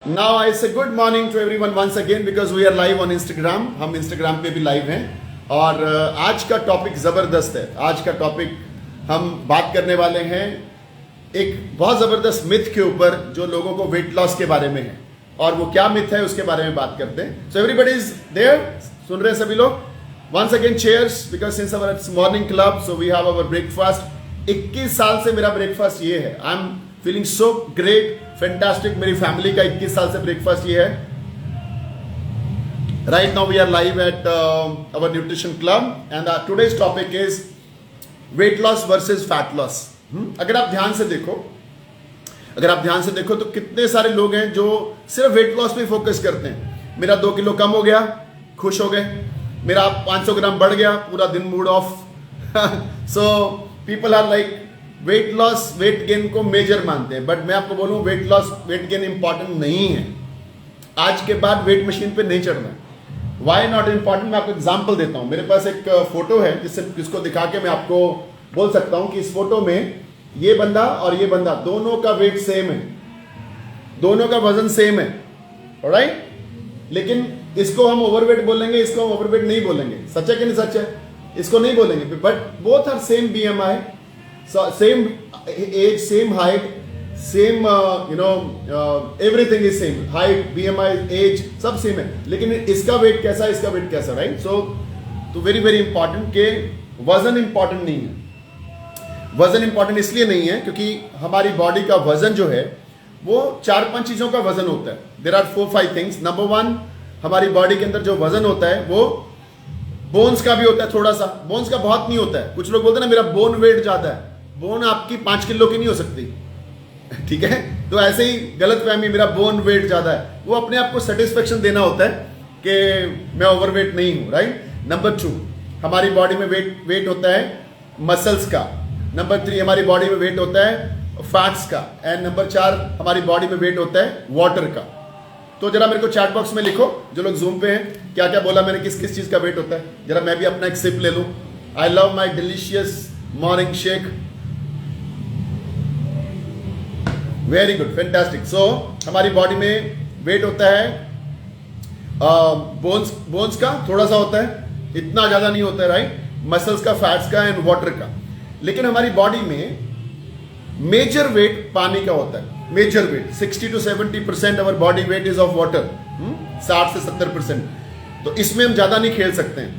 Now I say good morning to everyone once again because we are live on Instagram. हम Instagram पे भी live हैं और आज का टॉपिक ज़बरदस्त है. आज का टॉपिक हम बात करने वाले हैं एक बहुत ज़बरदस्त मिथ के ऊपर जो लोगों को वेट लॉस के बारे में है और वो क्या मिथ है उसके बारे में बात करते हैं. सो एवरीबडी इज देयर, सुन रहे हैं सभी लोग. Once again cheers because since our morning club so we have our breakfast. 21 साल से मेरा ब्रेकफास्ट ये है. I am feeling so great, fantastic. मेरी फैमिली का 21 साल से ब्रेकफास्ट ये है. Right now we are live at our nutrition club and today's topic is weight loss versus fat loss. अगर आप ध्यान से देखो तो कितने सारे लोग हैं जो सिर्फ वेट लॉस पे फोकस करते हैं. मेरा 2 किलो कम हो गया, खुश हो गए. मेरा 500 ग्राम बढ़ गया, पूरा दिन mood off. So people are like weight loss weight gain को मेजर मानते हैं. बट मैं आपको बोलूं weight loss weight gain important नहीं है. आज के बाद वेट मशीन पे नहीं चढ़ना. Why not important? मैं आपको एग्जांपल देता हूं. मेरे पास एक फोटो है जिसको दिखा के मैं आपको बोल सकता हूं कि इस फोटो में ये बंदा और ये बंदा दोनों का वेट सेम है, दोनों का वजन सेम है. ऑलराइट, लेकिन इसको हम ओवरवेट बोलेंगे, इसको हम ओवरवेट नहीं बोलेंगे. सच है कि नहीं सच है? इसको नहीं बोलेंगे. But both are same BMI, same age, same height, same everything is same. Height, BMI, age सब सेम है, लेकिन इसका वेट कैसा, इसका वेट कैसा. राइट. तो वेरी वेरी इंपॉर्टेंट के वजन इंपॉर्टेंट नहीं है. वजन इंपॉर्टेंट इसलिए नहीं है क्योंकि हमारी बॉडी का वजन जो है वो 4-5 चीजों का वजन होता है. There are 4-5 things. नंबर 1, हमारी बॉडी के अंदर जो वजन होता है वो बोन्स का भी होता है. थोड़ा सा बोन्स का, बहुत नहीं होता है. कुछ लोग बोलते हैं ना मेरा बोन वेट ज्यादा है. बोन आपकी 5 किलो की नहीं हो सकती. ठीक है, तो ऐसे ही गलत फहमी, मेरा बोन वेट ज्यादा है, वो अपने आप को सेटिस्फेक्शन देना होता है कि मैं ओवरवेट नहीं हूं. राइट. नंबर 2, हमारी बॉडी में वेट होता है मसल्स का. नंबर 3, हमारी बॉडी में वेट होता है फैट्स का. एंड नंबर 4, हमारी बॉडी में वेट होता है वाटर का. तो जरा मेरे को चैट बॉक्स में लिखो, जो लोग जूम पे हैं, क्या क्या बोला मैंने, किस किस चीज का वेट होता है. जरा मैं भी अपना एक सिप ले लूं. I love my delicious morning shake. Very good, fantastic. So हमारी बॉडी में वेट होता है बोन्स का थोड़ा सा होता है, इतना ज्यादा नहीं होता है. राइट. मसल्स का, फैट्स का एंड वाटर का. लेकिन हमारी बॉडी में मेजर वेट पानी का होता है. Major weight 60 to 70% our body weight is of water. 60 से 70%. तो इसमें हम ज्यादा नहीं खेल सकते हैं.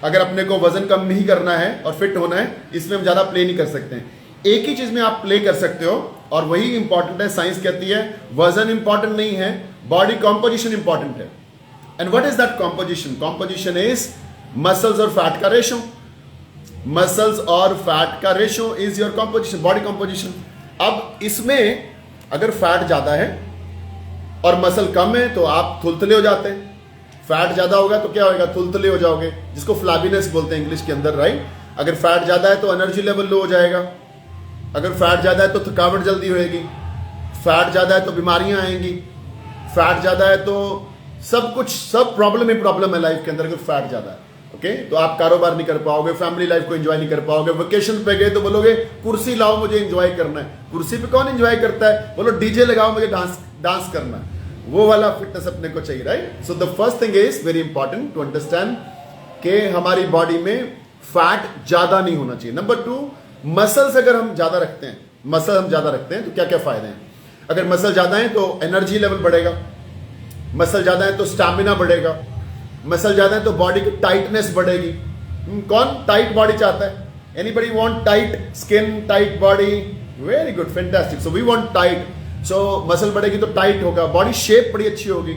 अगर अपने को वजन कम नहीं करना है और फिट होना है, इसमें हम ज्यादा प्ले नहीं कर सकते हैं. एक ही चीज में आप प्ले कर सकते हो और वही इंपॉर्टेंट है. साइंस कहती है वजन इंपॉर्टेंट नहीं है, बॉडी कॉम्पोजिशन इंपॉर्टेंट है. And what is that composition? Composition is muscles और फैट का रेशो. मसल्स और फैट का ratio is your composition, body composition. अब इसमें अगर फैट ज्यादा है और मसल कम है तो आप थुलथुले हो जाते हैं. फैट ज्यादा होगा तो क्या होगा? थुलथुले हो जाओगे, जिसको फ्लैबीनेस बोलते हैं इंग्लिश के अंदर. राइट. अगर फैट ज्यादा है तो एनर्जी लेवल लो हो जाएगा. अगर फैट ज्यादा है तो थकावट जल्दी होएगी. फैट ज्यादा है तो बीमारियां आएंगी. फैट ज्यादा है तो सब प्रॉब्लम ही प्रॉब्लम है लाइफ के अंदर अगर फैट ज्यादा है. ओके. तो आप कारोबार नहीं कर पाओगे, फैमिली लाइफ को एंजॉय नहीं कर पाओगे. वेकेशन पे गए तो बोलोगे कुर्सी लाओ, मुझे एंजॉय करना है. कुर्सी पे कौन एंजॉय करता है? बोलो डीजे लगाओ, मुझे डांस करना है. वो वाला फिटनेस अपने को चाहिए. Right. So the first thing is very important to understand कि हमारी बॉडी में फैट ज्यादा नहीं होना चाहिए. नंबर 2, मसल्स अगर हम ज्यादा रखते हैं तो क्या क्या फायदे हैं? अगर मसल ज्यादा है तो एनर्जी लेवल बढ़ेगा. मसल ज्यादा है तो स्टैमिना बढ़ेगा. मसल ज्यादा है तो बॉडी की टाइटनेस बढ़ेगी. कौन टाइट बॉडी चाहता है? Anybody want tight skin, tight body? Very good, fantastic. So we want tight. So muscle बढ़ेगी तो टाइट होगा, बॉडी शेप बड़ी अच्छी होगी,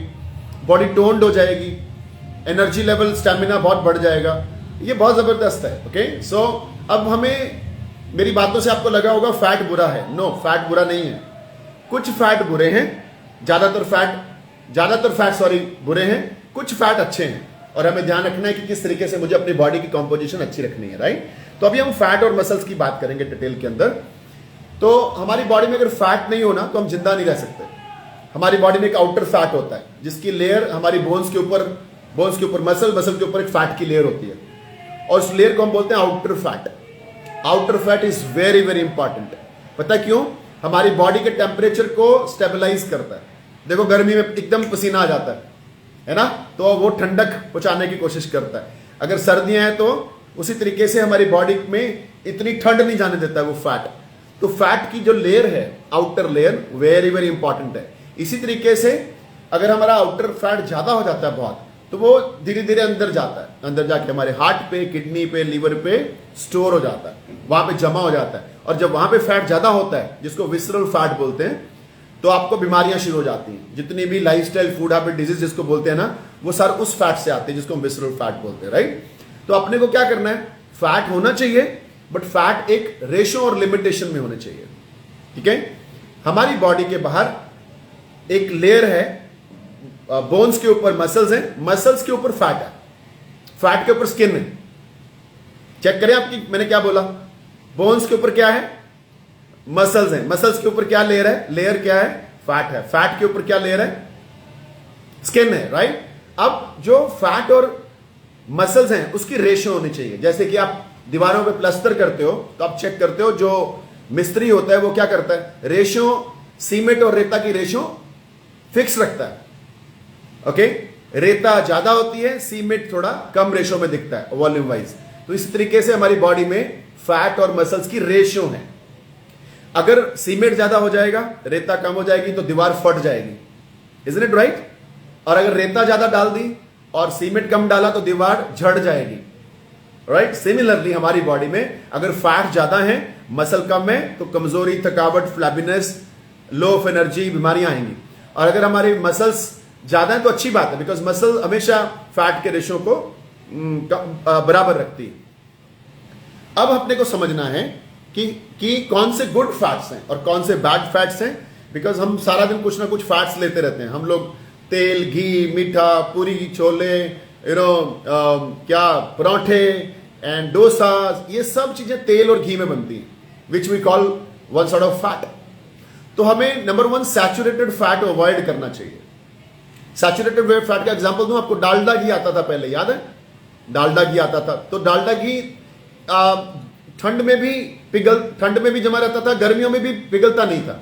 बॉडी टोन्ड हो जाएगी, एनर्जी लेवल, स्टैमिना बहुत बढ़ जाएगा. ये बहुत जबरदस्त है. ओके. सो अब हमें, मेरी बातों से आपको लगा होगा फैट बुरा है. नो, फैट बुरा नहीं है. कुछ फैट बुरे हैं, ज्यादातर फैट बुरे हैं, कुछ फैट अच्छे हैं. और हमें ध्यान रखना है कि किस तरीके से मुझे अपनी बॉडी की कॉम्पोजिशन अच्छी रखनी है. राइट. तो अभी हम फैट और मसल्स की बात करेंगे डिटेल के अंदर. तो हमारी बॉडी में अगर फैट नहीं होना तो हम जिंदा नहीं रह सकते. हमारी बॉडी में एक आउटर फैट होता है जिसकी लेयर हमारी बोन्स के ऊपर, मसल के ऊपर एक फैट की लेयर होती है और उस लेयर को हम बोलते हैं outer fat. Outer fat is very very important. पता क्यों? हमारी बॉडी के टेम्परेचर को स्टेबलाइज करता है. देखो गर्मी में एकदम पसीना आ जाता है ना, तो वो ठंडक पहुंचाने की कोशिश करता है। अगर सर्दियां हैं तो उसी तरीके से हमारी बॉडी में इतनी ठंड नहीं जाने देता है वो फैट। तो फैट की जो लेयर है, outer layer, very very important है। इसी तरीके से अगर हमारा आउटर फैट ज्यादा हो जाता है बहुत, तो वो धीरे धीरे अंदर जाता है, अंदर जाके हमारे हार्ट पे, किडनी पे, लीवर पे स्टोर हो जाता है, वहां पे जमा हो जाता है। और जब वहां पे फैट ज्यादा होता है, जिसको विसरल फैट बोलते हैं, तो आपको बीमारियां शुरू हो जाती हैं। जितनी भी लाइफस्टाइल, फूड हैबिट डिजीज जिसको बोलते हैं ना, वो सारे उस फैट से आते हैं जिसको हम विसरल फैट बोलते हैं, राइट। तो अपने को क्या करना है, फैट होना चाहिए, बट फैट एक रेशो और लिमिटेशन में होने चाहिए, ठीक है। हमारी बॉडी के बाहर एक लेयर है, बोन्स के ऊपर मसल्स हैं, मसल्स के ऊपर फैट है, फैट के ऊपर स्किन है। चेक करें आपकी, मैंने क्या बोला, बोन्स के ऊपर क्या है, मसल्स हैं, मसल्स के ऊपर क्या लेयर है, लेयर क्या है, फैट है, फैट के ऊपर क्या लेयर है, स्किन है, राइट। अब जो फैट और मसल्स हैं उसकी रेशो होनी चाहिए। जैसे कि आप दीवारों पे प्लास्टर करते हो तो आप चेक करते हो, जो मिस्त्री होता है वो क्या करता है, रेशो, सीमेंट और रेता की रेशो फिक्स रखता है, ओके। रेता ज्यादा होती है, सीमेंट थोड़ा कम रेशो में दिखता है वॉल्यूम वाइज। तो इस तरीके से हमारी बॉडी में फैट और मसल्स की रेशो है। अगर सीमेंट ज्यादा हो जाएगा, रेता कम हो जाएगी, तो दीवार फट जाएगी, इजंट इट राइट। और अगर रेता ज्यादा डाल दी और सीमेंट कम डाला तो दीवार झड़ जाएगी, राइट। सिमिलरली हमारी बॉडी में अगर फैट ज्यादा है, मसल कम है, तो कमजोरी, थकावट, फ्लैबीनेस, लो ऑफ एनर्जी, बीमारियां आएंगी। और अगर हमारी मसल्स ज्यादा है तो अच्छी बात है, बिकॉज मसल हमेशा फैट के रेशो को बराबर रखती है। अब अपने को समझना है कि कौन से गुड फैट्स हैं और कौन से बैड फैट्स हैं, बिकॉज हम सारा दिन कुछ ना कुछ फैट्स लेते रहते हैं। हम लोग तेल, घी, मीठा, पूरी, छोले, क्या पराठे एंड डोसा, ये सब चीजें तेल और घी में बनती हैं, which we call one sort of fat. तो हमें number one saturated fat avoid करना चाहिए। सैचुरेटेड फैट का एग्जांपल दूं आपको, डालडा घी आता था पहले, याद है, डालडा घी आता था। तो डालडा घी ठंड में भी जमा रहता था, गर्मियों में भी पिघलता नहीं था।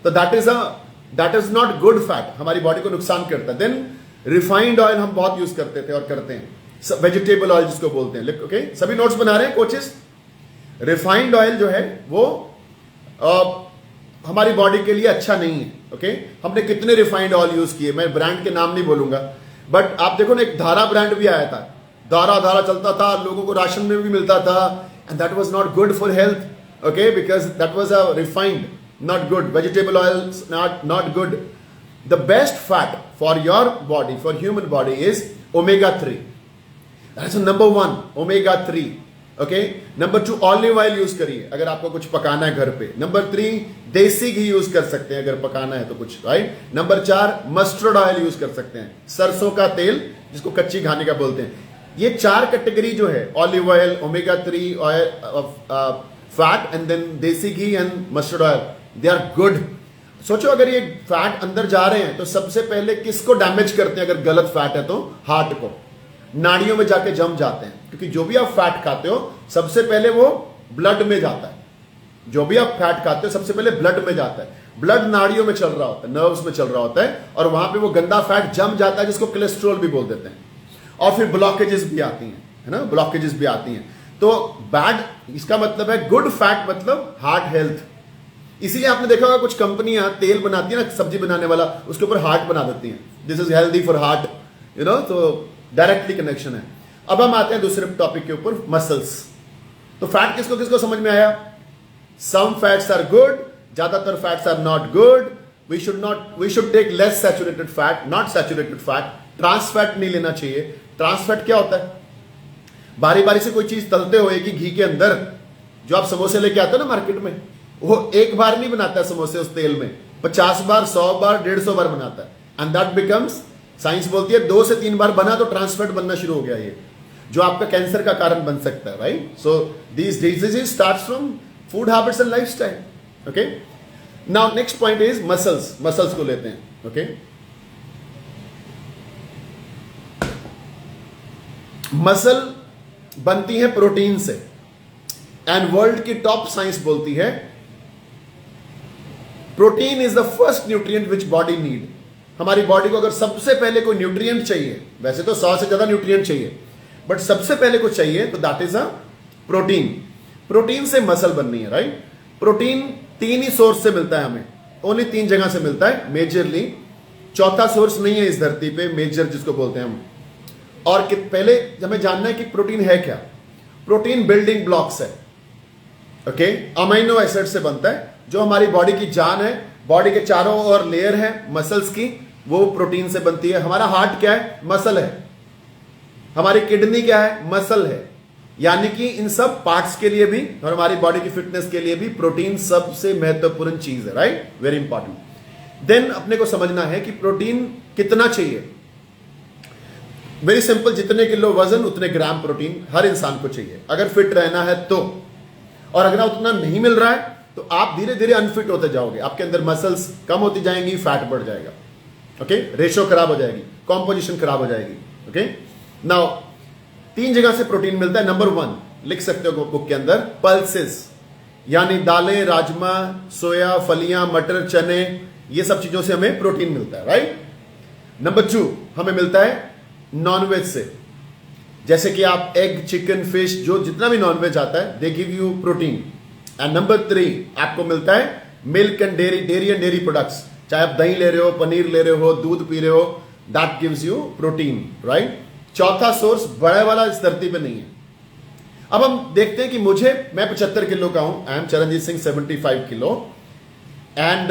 तो that is not good fat, हमारी बॉडी को नुकसान करता है। देन रिफाइंड ऑयल हम बहुत यूज करते थे और करते हैं, वेजिटेबल ऑयल जिसको बोलते हैं, ओके। सभी नोट्स बना रहे हैं कोचेस। रिफाइंड ऑयल जो है वो हमारी बॉडी के लिए अच्छा नहीं है, ओके। हमने कितने रिफाइंड ऑयल यूज किए, मैं ब्रांड के नाम नहीं बोलूंगा, बट आप देखो ना, एक धारा ब्रांड भी आया था, धारा चलता था, लोगों को राशन में भी मिलता था, and that was not good for health, okay, because that was a refined, not good. Vegetable oils not good. The best fat for your body, for human body, is omega-3. That's number one, omega-3. Okay. Number 2, olive oil use करिए अगर आपको कुछ पकाना है घर पे। Number 3, देसी घी use कर सकते हैं अगर पकाना है तो कुछ, right. Number 4, mustard oil use कर सकते हैं, सरसों का तेल जिसको कच्ची घानी का बोलते हैं। ये 4 कैटेगरी जो है, olive oil, omega-3 oil, fat, and then desi ghee and mustard oil, they are good. सोचो अगर ये फैट अंदर जा रहे हैं तो सबसे पहले किसको डैमेज करते हैं, अगर गलत फैट है तो हार्ट को, नाड़ियों में जाके जम जाते हैं, क्योंकि जो भी आप फैट खाते हो सबसे पहले वो ब्लड में जाता है। जो भी आप फैट खाते हो सबसे पहले ब्लड में जाता है, ब्लड नाड़ियों में चल रहा होता है, नर्व्स में चल रहा होता है, और वहां पे वो गंदा फैट जम जाता है जिसको कोलेस्ट्रॉल भी बोल देते हैं। और फिर ब्लॉकेजेस भी आती हैं, है ना, ब्लॉकेजेस भी आती हैं। तो बैड, इसका मतलब है गुड फैट मतलब हार्ट हेल्थ। इसीलिए आपने देखा होगा कुछ कंपनियां तेल बनाती है ना, सब्जी बनाने वाला, उसके ऊपर हार्ट बना देती हैं, this is healthy for heart, you know. तो डायरेक्टली कनेक्शन है। अब हम आते हैं दूसरे टॉपिक के ऊपर, मसल्स। तो फैट किसको किसको समझ में आया? सम फैट्स आर गुड, ज्यादातर fats are not good. We should take less saturated fat, not saturated fat. Trans fat नहीं लेना चाहिए। ट्रांस फैट क्या होता है? बारी बारी से कोई चीज तलते हुए कि घी के अंदर, जो आप समोसे लेके आते हो ना मार्केट में, वो एक बार नहीं बनाता है समोसे उस तेल में, 50 बार, 100 बार, 150 बार बनाता है। एंड दैट बिकम्स, साइंस बोलती है 2 से 3 बार बना तो ट्रांस फैट बनना शुरू हो गया, ये जो आपका कैंसर का कारण बन सकता है, right. So these diseases starts from food habits and lifestyle, okay. Now next point is muscles. Muscles को लेते हैं, ओके। मसल बनती है प्रोटीन से, एंड वर्ल्ड की टॉप साइंस बोलती है protein is the first nutrient which body need. हमारी बॉडी को अगर सबसे पहले कोई न्यूट्रिएंट चाहिए, वैसे तो 100 से ज्यादा न्यूट्रिएंट चाहिए, बट सबसे पहले कुछ चाहिए तो that is a protein. Protein से मसल बननी है, राइट। प्रोटीन 3 ही सोर्स से मिलता है हमें, ओनली 3 जगह से मिलता है मेजरली। चौथा सोर्स नहीं है इस धरती पे मेजर जिसको बोलते हैं हम। और पहले हमें जानना है कि प्रोटीन है क्या। प्रोटीन बिल्डिंग ब्लॉक्स है, ओके, अमीनो एसिड से बनता है। जो हमारी बॉडी की जान है, बॉडी के चारों ओर लेयर है मसल्स की, वो प्रोटीन से बनती है। हमारा हार्ट क्या है? मसल है। हमारी किडनी क्या है? मसल है। यानी कि इन सब पार्ट्स के लिए भी और हमारी बॉडी की फिटनेस के लिए भी प्रोटीन सबसे महत्वपूर्ण चीज है, राइट, वेरी इंपॉर्टेंट। देन अपने को समझना है कि प्रोटीन कितना चाहिए। वेरी सिंपल, जितने किलो वजन उतने ग्राम प्रोटीन हर इंसान को चाहिए अगर फिट रहना है तो। और अगर उतना नहीं मिल रहा है तो आप धीरे धीरे अनफिट होते जाओगे, आपके अंदर मसल्स कम होती जाएंगी, फैट बढ़ जाएगा, ओके, रेशो खराब हो जाएगी, कॉम्पोजिशन खराब हो जाएगी, ओके। नाउ 3 जगह से प्रोटीन मिलता है। नंबर 1 लिख सकते हो बुक के अंदर, पल्सेस, यानी दालें, राजमा, सोया, फलियां, मटर, चने, ये सब चीजों से हमें प्रोटीन मिलता है, राइट। नंबर 2 हमें मिलता है नॉनवेज से, जैसे कि आप एग, चिकन, फिश, जो जितना भी नॉनवेज आता है they give you protein. And number 3 आपको मिलता है milk and dairy, dairy and dairy products, चाहे आप दही ले रहे हो, पनीर ले रहे हो, दूध पी रहे हो, that gives you protein, right. चौथा सोर्स बड़ा वाला इस धरती पे नहीं है। अब हम देखते हैं कि मैं 75 किलो का हूं, I am Charanjit Singh 75 kilo, and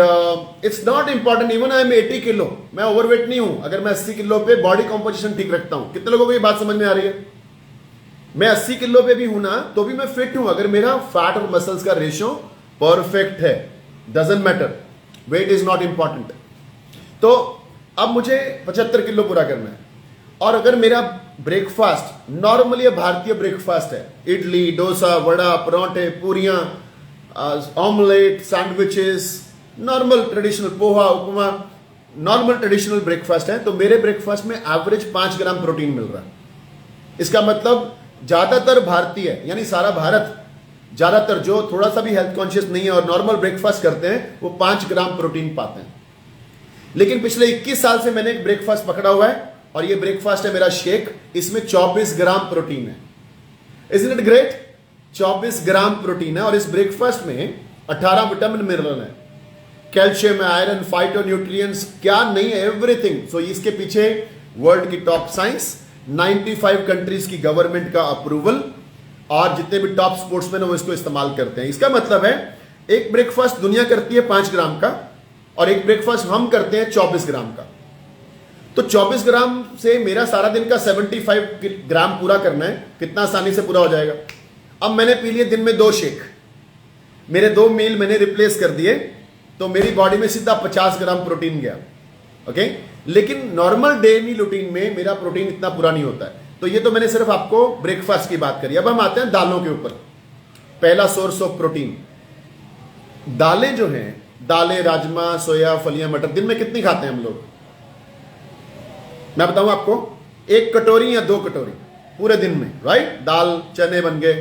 it's not important even I am 80 kilo, मैं ओवरवेट नहीं हूं अगर मैं 80 किलो पे बॉडी कॉम्पोजिशन ठीक रखता हूं। कितने लोगों को ये बात समझ में आ रही है? मैं 80 किलो पे भी हूं ना तो भी मैं फिट हूं अगर मेरा फैट और मसल्स का रेशियो परफेक्ट है। Doesn't matter, weight is not important. तो अब मुझे 75 किलो पूरा करना है और अगर मेरा ब्रेकफास्ट नॉर्मली भारतीय ब्रेकफास्ट है, इडली, डोसा, वड़ा, पराठे, पूरियां, omelette, sandwiches, normal traditional poha, upma, normal traditional breakfast है, तो मेरे ब्रेकफास्ट में एवरेज 5 ग्राम प्रोटीन मिल रहा है। इसका मतलब ज्यादातर भारतीय यानी सारा भारत, ज्यादातर जो थोड़ा सा भी हेल्थ कॉन्शियस नहीं है और नॉर्मल ब्रेकफास्ट करते हैं वो 5 ग्राम प्रोटीन पाते हैं। लेकिन पिछले 21 साल से मैंने एक ब्रेकफास्ट पकड़ा हुआ है और ये ब्रेकफास्ट है मेरा शेक, इसमें 24 ग्राम प्रोटीन है। Isn't it great? 24 gram protein है और इस ब्रेकफास्ट में 18 विटामिन मिनरल है, कैल्शियम है, आयरन, फाइटो न्यूट्रिएंट्स, क्या नहीं है, एवरीथिंग। सो इसके पीछे वर्ल्ड की टॉप साइंस, 95 कंट्रीज की गवर्नमेंट का अप्रूवल और जितने भी टॉप स्पोर्ट्समैन है वो इसको इस्तेमाल करते हैं। इसका मतलब है एक ब्रेकफास्ट दुनिया करती है 5 ग्राम का और एक ब्रेकफास्ट हम करते हैं 24 ग्राम का। तो 24 ग्राम से मेरा सारा दिन का 75 ग्राम पूरा करना है, कितना आसानी से पूरा हो जाएगा। अब मैंने पी लिए दिन में 2 शेक, मेरे 2 मील मैंने रिप्लेस कर दिए, तो मेरी बॉडी में सीधा 50 ग्राम प्रोटीन गया, ओके। लेकिन नॉर्मल डेली रूटीन में मेरा प्रोटीन इतना पूरा नहीं होता है। तो ये तो मैंने सिर्फ आपको ब्रेकफास्ट की बात करी। अब हम आते हैं दालों के ऊपर। पहला सोर्स ऑफ प्रोटीन दालें जो हैं, दालें, राजमा, सोया, फलियां, मटर, दिन में कितनी खाते हैं हम लोग? मैं बताऊं आपको, 1 कटोरी या 2 कटोरी पूरे दिन में, राइट। दाल, चने बन गए।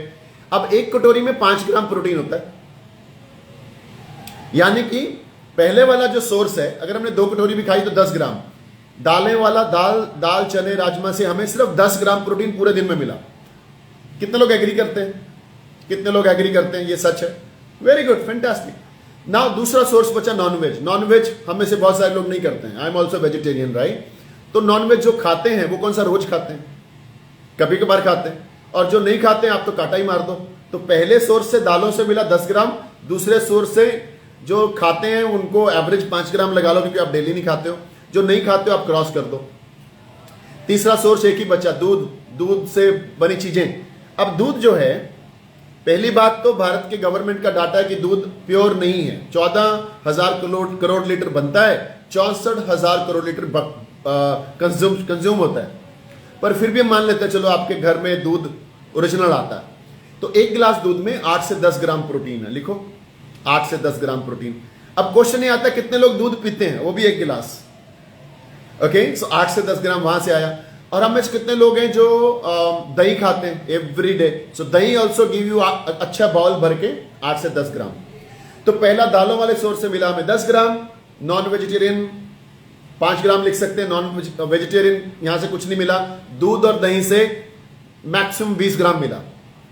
अब 1 कटोरी में 5 ग्राम प्रोटीन होता है, यानी कि पहले वाला जो सोर्स है, अगर हमने 2 कटोरी भी खाई तो 10 ग्राम। दालें वाला दाल, चने, राजमा से हमें सिर्फ 10 ग्राम प्रोटीन पूरे दिन में मिला। कितने लोग एग्री करते हैं? कितने लोग एग्री करते हैं ये सच है? Very good, fantastic. नाउ दूसरा सोर्स बचा नॉनवेज। नॉनवेज हम में से बहुत सारे लोग नहीं करते हैं। I am also vegetarian, right. तो नॉनवेज जो खाते हैं वो कौन सा रोज खाते हैं? कभी कभार खाते हैं। और जो नहीं खाते हैं आप तो काटा ही मार दो। तो पहले सोर्स से दालों से मिला 10 ग्राम, दूसरे सोर्स से जो खाते हैं उनको एवरेज 5 ग्राम लगा लो क्योंकि आप डेली नहीं खाते हो। जो नहीं खाते हो आप क्रॉस कर दो। तीसरा सोर्स एक ही बचा, दूध, दूध से बनी चीजें। अब दूध जो है, पहली बात तो भारत के गवर्नमेंट का डाटा है कि दूध प्योर नहीं है। 14,000 करोड़ लीटर बनता है, 64,000 करोड़ लीटर कंज्यूम होता है। पर फिर भी हम मान लेते हैं चलो आपके घर में दूध ओरिजिनल आता है, तो 1 गिलास दूध में 8 से 10 ग्राम प्रोटीन है। लिखो 8 से 10 ग्राम प्रोटीन। अब क्वेश्चन ये आता है कितने लोग दूध पीते हैं, वो भी 1 गिलास, ओके। सो 8 से 10 ग्राम वहां से आया। और हम में से कितने लोग हैं जो दही खाते हैं every day? So dahi also give you अच्छा बाउल भर के 8 से 10 ग्राम। तो पहला दालों वाले सोर्स से मिला हमें 10 ग्राम, नॉन वेजिटेरियन 5 ग्राम लिख सकते हैं। नॉन वेजिटेरियन यहां से कुछ नहीं मिला। दूध और दही से मैक्सिमम 20 ग्राम मिला,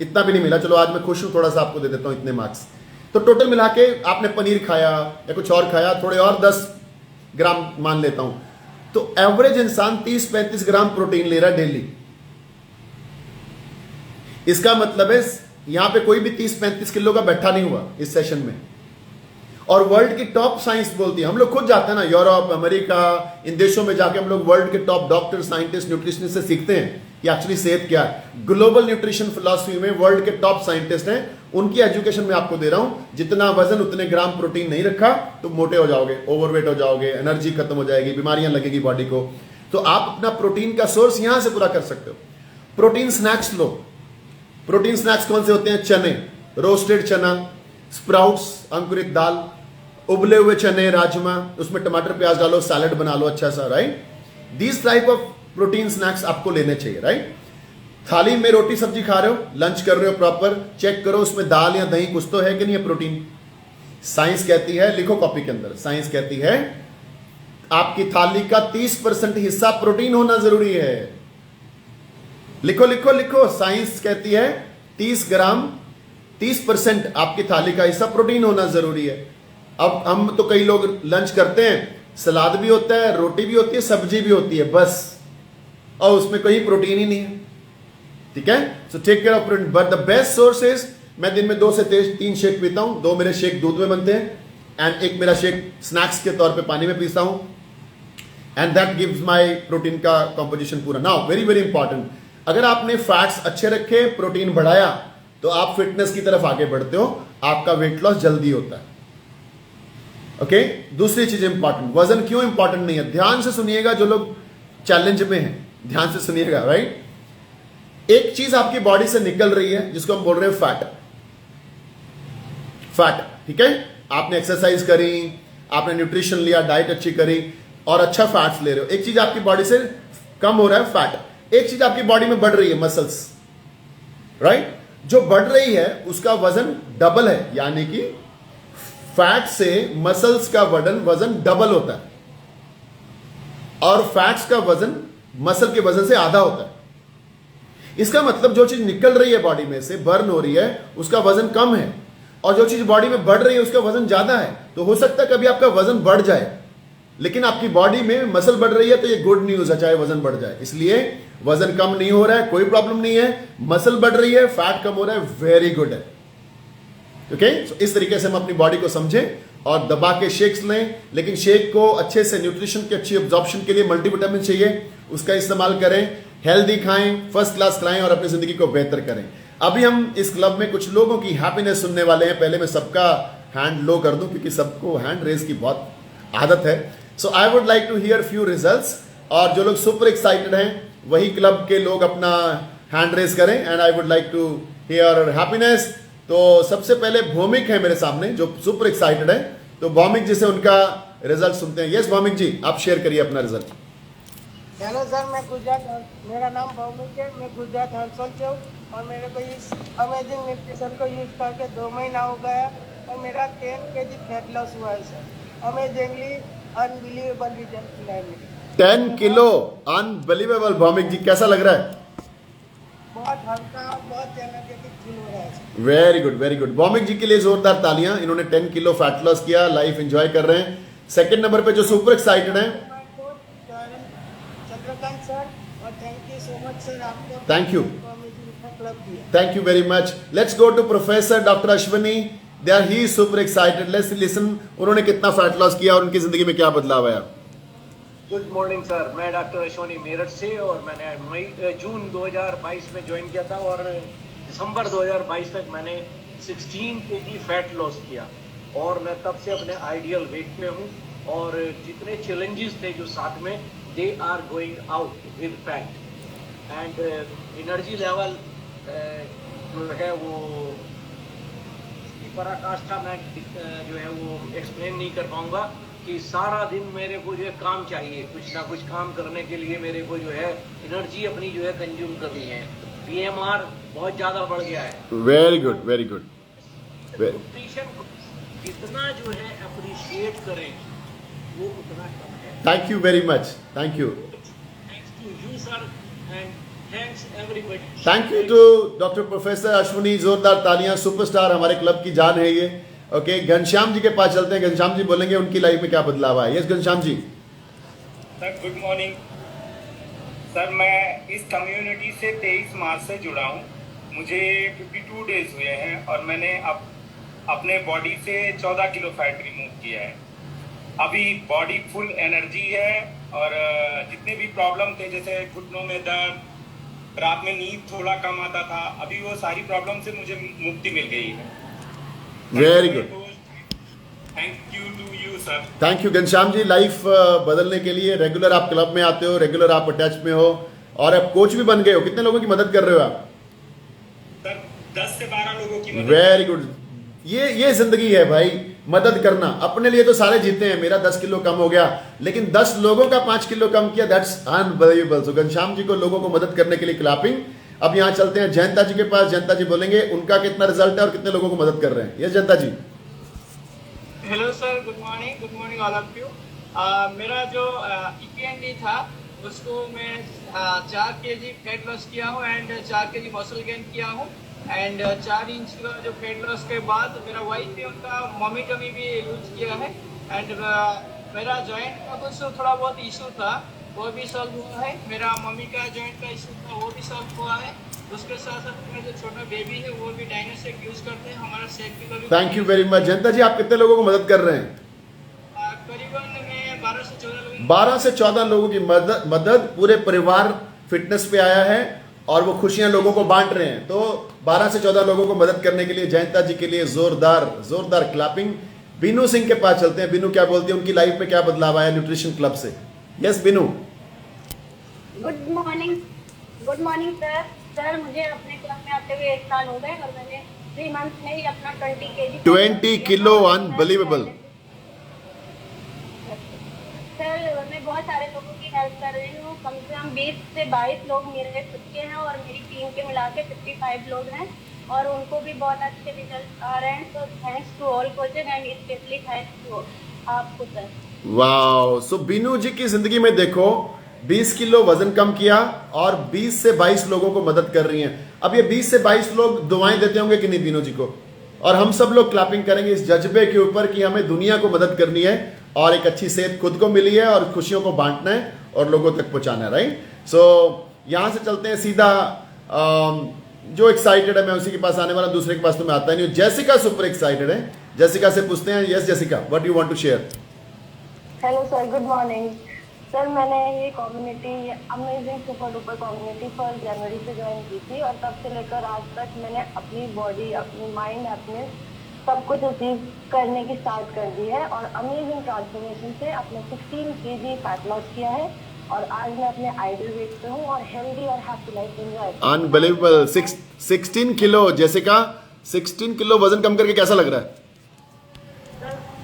इतना भी नहीं मिला। चलो आज मैं खुश हूं, थोड़ा सा आपको दे देता हूं इतने मार्क्स। तो टोटल मिला के आपने पनीर खाया या कुछ और खाया, थोड़े और 10 ग्राम मान लेता हूं, तो एवरेज इंसान 30-35 ग्राम प्रोटीन ले रहा है डेली। इसका मतलब है यहां पे कोई भी 30-35 किलो का बैठा नहीं हुआ इस सेशन में। और वर्ल्ड की टॉप साइंस बोलती है, हम लोग खुद जाते हैं ना यूरोप, अमेरिका, इन देशों में जाके हम लोग वर्ल्ड के टॉप डॉक्टर, साइंटिस्ट, न्यूट्रिशनिस्ट से सीखते हैं कि एक्चुअली सेहत क्या है। ग्लोबल न्यूट्रिशन फिलॉसफी में वर्ल्ड के टॉप साइंटिस्ट हैं, उनकी एजुकेशन में आपको दे रहा हूं। जितना वजन उतने ग्राम प्रोटीन नहीं रखा तो मोटे हो जाओगे, ओवरवेट हो जाओगे, एनर्जी खत्म हो जाएगी, बीमारियां लगेगी बॉडी को। तो आप अपना प्रोटीन का सोर्स यहां से पूरा कर सकते हो। प्रोटीन स्नैक्स लो। प्रोटीन स्नैक्स कौन से होते हैं? चने, रोस्टेड चना, स्प्राउट्स, अंकुरित दाल, उबले हुए चने, राजमा, उसमें टमाटर प्याज डालो, सैलड बना लो अच्छा सा, right. This type of protein snacks आपको लेने चाहिए, राइट। थाली में रोटी सब्जी खा रहे हो, लंच कर रहे हो प्रॉपर, चेक करो उसमें दाल या दही कुछ तो है कि नहीं है प्रोटीन। साइंस कहती है, लिखो कॉपी के अंदर, साइंस कहती है आपकी थाली का 30% हिस्सा प्रोटीन होना जरूरी है। लिखो लिखो लिखो, साइंस कहती है 30% आपकी थाली का हिस्सा प्रोटीन होना जरूरी है। अब हम तो कई लोग लंच करते हैं, सलाद भी होता है, रोटी भी होती है, सब्जी भी होती है बस, और उसमें कोई प्रोटीन ही नहीं है, ठीक है। So take care of protein, but the best source is, मैं दिन में 2 से 3 शेक पीता हूं। 2 मेरे शेक दूध में बनते हैं एंड एक मेरा शेक स्नैक्स के तौर पे पानी में पीता हूं, and that gives my protein का कंपोजिशन पूरा। नाउ वेरी वेरी इंपॉर्टेंट, अगर आपने फैट्स अच्छे रखे, प्रोटीन बढ़ाया, तो आप फिटनेस की तरफ आगे बढ़ते हो, आपका वेट लॉस जल्दी होता है। ओके दूसरी चीज इंपॉर्टेंट, वजन क्यों इंपॉर्टेंट नहीं है, ध्यान से सुनिएगा जो लोग चैलेंज में हैं, ध्यान से सुनिएगा, राइट। एक चीज आपकी बॉडी से निकल रही है जिसको हम बोल रहे हैं फैट। फैट, ठीक है। आपने एक्सरसाइज करी, आपने न्यूट्रिशन लिया, डाइट अच्छी करी और अच्छा फैट्स ले रहे हो, एक चीज आपकी बॉडी से कम हो रहा है फैट, एक चीज आपकी बॉडी में बढ़ रही है मसल्स, राइट। जो बढ़ रही है उसका वजन डबल है, यानी कि फैट से मसल्स का वजन डबल होता है और फैट्स का वजन मसल के वजन से आधा होता है। इसका मतलब जो चीज निकल रही है बॉडी में से, बर्न हो रही है, उसका वजन कम है, और जो चीज बॉडी में बढ़ रही है उसका वजन ज्यादा है। तो हो सकता है कभी आपका वजन बढ़ जाए, लेकिन आपकी बॉडी में मसल बढ़ रही है तो ये गुड न्यूज है, चाहे वजन बढ़ जाए। इसलिए वजन कम नहीं हो रहा है, कोई प्रॉब्लम नहीं है, मसल बढ़ रही है, फैट कम हो रहा है, वेरी गुड है। ओके सो इस तरीके से हम अपनी बॉडी को समझें और दबा के शेक्स लें, लेकिन शेक को अच्छे से न्यूट्रिशन की अच्छी एब्जॉर्प्शन के लिए मल्टीविटामिन चाहिए, उसका इस्तेमाल करें, हेल्दी खाएं, फर्स्ट क्लास खाएं और अपनी जिंदगी को बेहतर करें। अभी हम इस क्लब में कुछ लोगों की हैप्पीनेस सुनने वाले हैं। पहले मैं सबका हैंड लो कर दूं क्योंकि सबको हैंड रेज की बहुत आदत है। So I would like to hear few results, और जो लोग सुपर एक्साइटेड हैं वही क्लब के लोग अपना हैंड रेज करें, and I would like to hear happiness. तो सबसे पहले भौमिक है मेरे सामने जो सुपर एक्साइटेड है, तो भौमिक जी से उनका रिजल्ट सुनते हैं। यस भौमिक जी, आप शेयर करिए अपना रिजल्ट। हेलो सर, मैं गुजरात, मेरा नाम भौमिक है, मैं गुजरात हंसल से हूँ और मेरे को इस अमेजिंग न्यूट्रिशन को यूज़ करके 2 महीना हो गया और मेरा 10 kg फैट लॉस हुआ है सर। अमेजिंगली अनबिलीवेबल रिजल्ट मिला है मुझे। 10 किलो, अनबिलीवेबल। भौमिक जी कैसा लग रहा है? बहुत हल्का, बहुत एनर्जेटिक फील हो रहा है sir. Very good very good. Bhowmik ji के लिए जोरदार तालियां, इन्होंने 10 किलो फैट लॉस किया, लाइफ एंजॉय कर रहे हैं। सेकंड नंबर पे जो सुपर एक्साइटेड है, चंद्रकांत सर, और thank you so much sir, आपको थैंक यू, क्लब दिया। Thank you very much. Let's go to professor doctor Ashwini, there he super excited. Let's listen उन्होंने कितना फैट लॉस किया और उनकी जिंदगी में क्या बदलाव आया। गुड मॉर्निंग सर, मैं डॉक्टर अश्विनी मेरठ से, और मैंने जून 2022 में ज्वाइन किया था और दिसंबर 2022 तक मैंने 16 kg फैट लॉस किया और मैं तब से अपने आइडियल वेट में हूँ। और जितने चैलेंजेस थे जो साथ में, they are going out with fat and energy level जो है वो पराकाष्ठा में जो है वो एक्सप्लेन नहीं कर पाऊंगा कि सारा दिन मेरे को जो है काम चाहिए, कुछ ना कुछ काम करने के लिए मेरे को जो है एनर्जी अपनी जो है कंज्यूम करनी है। BMR बहुत ज़्यादा बढ़ गया है। Very good very good. Nutrition को जितना जो है अप्रिशिएट करें वो उतना कम है। Thank you very much, thank you, Thanks to you, sir, and thanks everybody. Thank you to doctor professor Ashwini. जोरदार तालियां, सुपरस्टार, हमारे क्लब की जान है ये। ओके, घनश्याम जी के पास चलते हैं। घनश्याम जी बोलेंगे उनकी लाइफ में क्या बदलाव आया। Yes Ghanshyam ji. Sir good morning sir, मैं इस कम्युनिटी से 23 मार्च से जुड़ा हूँ। मुझे 52 डेज हुए हैं और मैंने अब अपने बॉडी से 14 किलो फैट रिमूव किया है। अभी बॉडी फुल एनर्जी है और जितने भी प्रॉब्लम थे जैसे घुटनों में दर्द, रात में नींद थोड़ा कम आता था, अभी वो सारी प्रॉब्लम से मुझे मुक्ति मिल गई है। Very good, thank you to you sir. Thank you Ghanshyam ji. Life बदलने के लिए रेगुलर आप क्लब में आते हो, रेगुलर आप अटैच में हो और अब कोच भी बन गए हो। कितने लोगों की मदद कर रहे हो आप? सर 10 से 12 लोगों की मदद। Very good. ये जिंदगी है भाई, मदद करना। अपने लिए तो सारे जीते हैं, मेरा 10 किलो कम हो गया, लेकिन 10 लोगों का 5 किलो कम किया, दैट्स अनबिलीवेबल। सो घनश्याम जी को लोगों को मदद करने के लिए क्लैपिंग। अब यहाँ चलते हैं जयंता जी के पास। जयंता जी बोलेंगे उनका कितना रिजल्ट है और कितने लोगों को मदद कर रहे हैं। Yes Jayanta ji. Hello sir, good morning all of you. मेरा जो EPND था उसको मैं 4 kg फैट लॉस किया हूँ एंड 4 kg मसल गेन किया हूँ एंड 4 इंच का जो फैट लॉस के बाद मेरा वाइफ भी उनका मम्मी टमी भी यूज किया है एंड मेरा जॉइंट का कुछ थोड़ा बहुत इशू था वो भी सॉल्व हुआ है। मेरा मम्मी का जॉइंट का इशू था वो भी सॉल्व हुआ है। उसके साथ साथ मेरा जो छोटा बेबी है वो भी डायनासेक यूज करते हैं। हमारा सेफ्टी का भी thank you very much. Jayanta ji, आप कितने लोगों को मदद कर रहे हैं? करीबन मैं 12 से 14 लोगों 12 से 14 लोगों की मदद। पूरे परिवार फिटनेस पे आया है और वो खुशियां लोगों को बांट रहे हैं। तो 12 से 14 लोगों को मदद करने के लिए जयंता जी के लिए जोरदार क्लैपिंग। बीनू सिंह के पास चलते हैं। बीनू क्या बोलती है, उनकी लाइफ में क्या बदलाव आया न्यूट्रिशन क्लब से। Yes Binu. Good morning sir. Sir मुझे अपने क्लब में आते हुए 1 साल हो गए और मैंने 3 मंथ में ही अपना 20 किलो अनबिलीवेबल। सर मैं बहुत सारे लोगों की हेल्प कर रही हूँ। कम से कम 20 से 22 लोग मेरे खुद के हैं और मेरी टीम के मिला के 55 लोग हैं और उनको भी बहुत अच्छे रिजल्ट आ रहे हैं। तो thanks to all coaches and specially thanks to आपको sir. Wow. So Beenu ji की जिंदगी में देखो 20 किलो वजन कम किया और 20 से 22 लोगों को मदद कर रही हैं। अब ये 20 से 22 लोग दुआएं देते होंगे कि नहीं बीनू जी को? और हम सब लोग क्लैपिंग करेंगे इस जज्बे के ऊपर कि हमें दुनिया को मदद करनी है और एक अच्छी सेहत खुद को मिली है और खुशियों को बांटना है और लोगों तक पहुंचाना है। राइट। सो यहां से चलते हैं सीधा जो एक्साइटेड है मैं उसी के पास आने वाला, दूसरे के पास तो मैं आता नहीं हूँ। जेसिका सुपर एक्साइटेड है। जेसिका से पूछते हैं। Yes Jessica, what you want to share? Hello sir, good morning sir. मैंने ये community amazing super duper community 1 जनवरी से ज्वाइन की थी और तब से लेकर आज तक मैंने अपनी बॉडी, अपनी माइंड, अपने सब कुछ अचीव करने की स्टार्ट कर दी है और अमेजिंग ट्रांसफॉर्मेशन से अपने 16 kg फैट लॉस किया है और आज मैं अपने आइडल वेट पे हूँ और हेल्दी और happy life enjoy. Unbelievable. 16 kilo Jessica, 16 kilo वजन कम करके कैसा लग रहा है?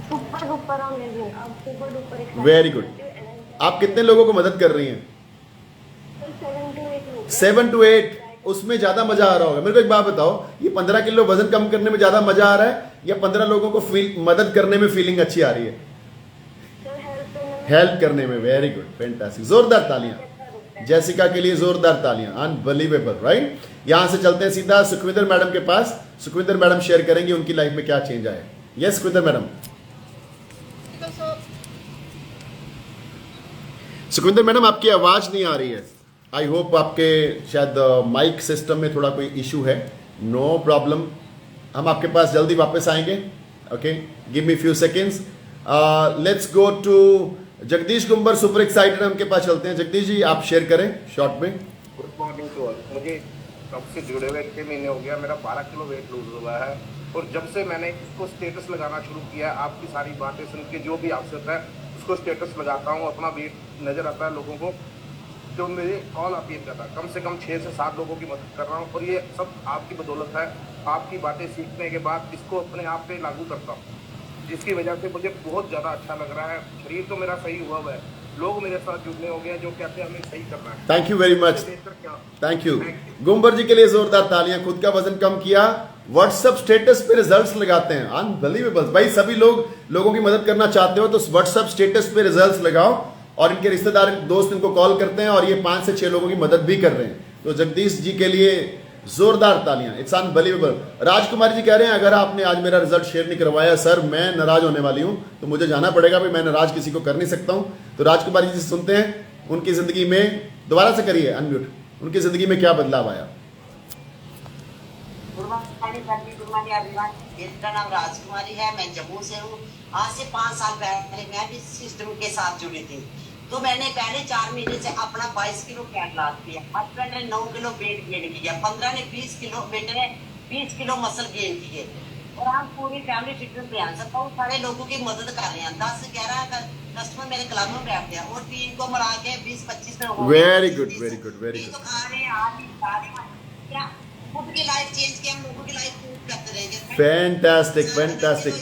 Super duper amazing. अब सुपर डुपर वेरी गुड। आप कितने लोगों को मदद कर रही हैं? 7 to 8। उसमें ज्यादा मजा आ रहा होगा। मेरे को एक बात बताओ, ये 15 किलो वजन कम करने में ज्यादा मजा आ रहा है या 15 लोगों को मदद करने में फीलिंग अच्छी आ रही है? हेल्प करने में। Very good, fantastic. जोरदार तालियां जेसिका के लिए, जोरदार तालियां। अनबिलीवेबल। राइट। यहां से चलते हैं सीधा सुखविंदर मैडम के पास। सुखविंदर मैडम शेयर करेंगे उनकी लाइफ में क्या चेंज आया। Yes Sukhwinder madam. Sukhwinder madam, आपकी आवाज नहीं आ रही है। आई होप आपके शायद माइक सिस्टम में थोड़ा कोई इशू है। नो प्रॉब्लम, हम आपके पास जल्दी वापस आएंगे। Okay, give me few seconds. Let's go to Jagdish Gumber, super excited. उनके पास चलते हैं। जगदीश जी, आप शेयर करें शॉर्ट में। Good morning to all. मुझे कब से जुड़े हुए 6 महीने हो गया। मेरा 12 किलो वेट लूज हुआ है और जब से मैंने इसको स्टेटस लगाना शुरू किया, आपकी सारी बातें सुन के जो भी आवश्यक है उसको स्टेटस लगाता हूँ, अपना वेट नज़र आता है लोगों को, जो मेरे कॉल आप ये करता है। कम से कम 6 से 7 लोगों की मदद कर रहा हूँ और ये सब आपकी बदौलत है। आपकी बातें सीखने के बाद इसको अपने आप पे लागू करता हूँ, जिसकी वजह से मुझे बहुत ज़्यादा अच्छा लग रहा है। शरीर तो मेरा सही हुआ है, लोग मेरे साथ जुड़ने हो गए जो कहते हैं हमें सही करना है। Thank you very much. Thank you Gumber ji के लिए जोरदार तालियां। खुद का वजन कम किया, व्हाट्सएप स्टेटस पे रिजल्ट्स लगाते हैं। अनबिलीवेबल भाई। सभी लोगों की मदद करना चाहते हो तो व्हाट्सएप स्टेटस पे रिजल्ट्स लगाओ और इनके रिश्तेदार दोस्त इनको कॉल करते हैं और ये 5 से 6 लोगों की मदद भी कर रहे हैं। तो जगदीश जी के लिए जोरदार तालियां, इट्स अनबिलीवेबल। राजकुमार जी कह रहे हैं अगर आपने आज मेरा रिजल्ट शेयर नहीं करवाया सर मैं नाराज होने वाली हूं, तो मुझे जाना पड़ेगा भाई, मैं नाराज किसी को कर नहीं सकता हूं। तो राजकुमार जी से सुनते हैं उनकी जिंदगी में, दोबारा से करिए अनम्यूट, उनकी जिंदगी में क्या बदलाव आया। गुड मॉर्निंग एवरीवन, मेरा नाम राजकुमारी है, मैं जम्मू से हूँ। आज से 5 साल पहले मैं भी सिस्टम के साथ जुड़ी थी। तो मैंने पहले 4 महीने से अपना 22 किलो फैट लॉस किया, हस्बैंड ने 9 किलो वेट गेन किया, 15 ने 20 किलो, बेटे ने 20 किलो मसल गेन किए। और हम पूरी फैमिली फिटनेस पे हैं, सब बहुत सारे लोगों की मदद कर रहे हैं। 10 से 11 कस्टमर मेरे क्लब में बैठते हैं और 3 को मिला के 20-25 में हो। Very good, very good, very तो गुड। खा रहे हैं, आज ही खा रहे हैं, क्या खुद की लाइफ चेंज किया, हम लोगों की लाइफ चेंज करते रहेंगे। Fantastic, fantastic.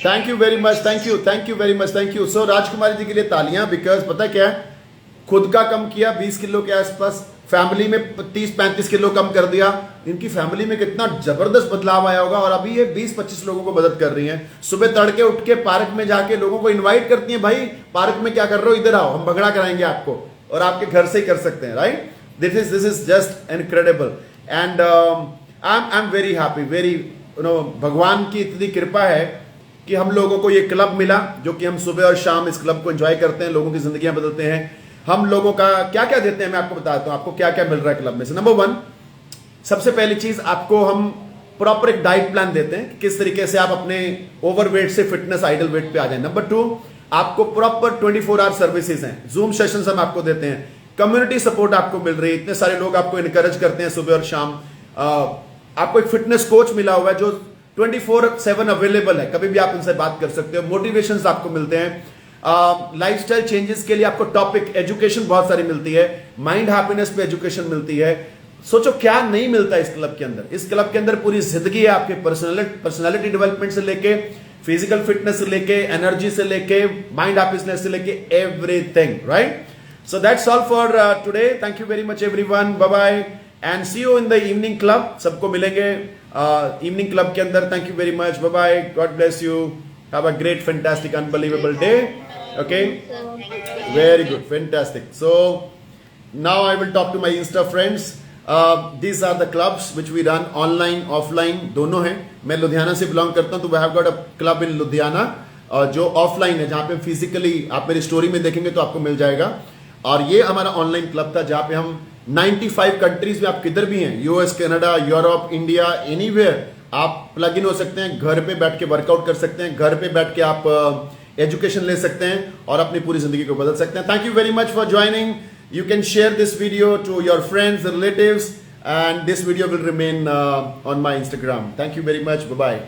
Thank you very much, thank you very much, thank you. So Rajkumari ji के लिए तालियां, बिकॉज पता क्या है, खुद का कम किया 20 किलो के आसपास, फैमिली में 30-35 किलो कम कर दिया। इनकी फैमिली में कितना जबरदस्त बदलाव आया होगा। और अभी ये 20-25 लोगों को मदद कर रही हैं। सुबह तड़के उठ के पार्क में जाके लोगों को इनवाइट करती हैं, भाई पार्क में क्या कर रहे हो, इधर आओ, हम भंगड़ा कराएंगे आपको, और आपके घर से ही कर सकते हैं, right. This is just incredible and I am very happy, very भगवान की इतनी कृपा है कि हम लोगों को ये क्लब मिला, जो कि हम सुबह और शाम इस क्लब को एंजॉय करते हैं, लोगों की जिंदगियां बदलते हैं। हम लोगों का क्या क्या देते हैं मैं आपको बताता हूं, आपको क्या क्या मिल रहा है क्लब में से। नंबर 1, सबसे पहली चीज, आपको हम प्रॉपर एक डाइट प्लान देते हैं, किस तरीके से आप अपने ओवरवेट से फिटनेस आइडल वेट पे आ जाए। नंबर 2, आपको प्रॉपर 24 आवर सर्विसेज हैं, जूम सेशंस हम आपको देते हैं, कम्युनिटी सपोर्ट आपको मिल रही है, इतने सारे लोग आपको इनकरेज करते हैं सुबह और शाम। आपको एक फिटनेस कोच मिला हुआ है जो 24/7 अवेलेबल है, कभी भी आप उनसे बात कर सकते हो। मोटिवेशंस आपको मिलते हैं, लाइफस्टाइल चेंजेस के लिए आपको टॉपिक एजुकेशन बहुत सारी मिलती है, माइंड हैप्पीनेस पे एजुकेशन मिलती है। सोचो क्या नहीं मिलता इस क्लब के अंदर। इस क्लब के अंदर पूरी जिंदगी है आपके, पर्सनालिटी डेवलपमेंट से लेके, फिजिकल फिटनेस से लेके, एनर्जी से लेके, माइंड हैप्पीनेस से लेके, everything, right. So that's all for today. Thank you very much everyone, bye bye and see you in the evening club. सबको मिलेंगे इवनिंग क्लब के अंदर। Thank you very much, bye bye, God bless you, have a great fantastic unbelievable day. Okay, very good, fantastic. So now I will talk to my Insta friends. These are the clubs which we run online, offline, दोनों हैं। मैं लुधियाना से belong करता हूँ, तो I have got a club in Ludhiana जो offline है, जहाँ पे फिजिकली आप मेरी स्टोरी में देखेंगे तो आपको मिल जाएगा। और ये हमारा ऑनलाइन क्लब था जहाँ पे हम 95 कंट्रीज में, आप किधर भी हैं, US, Canada, Europe, India, anywhere आप प्लग इन हो सकते हैं, घर पे बैठ के वर्कआउट कर सकते हैं, घर पे बैठ के आप एजुकेशन ले सकते हैं और अपनी पूरी जिंदगी को बदल सकते हैं। Thank you very much for joining. You can share this video to your friends, relatives, and this video will remain on my Instagram. Thank you very much, bye bye.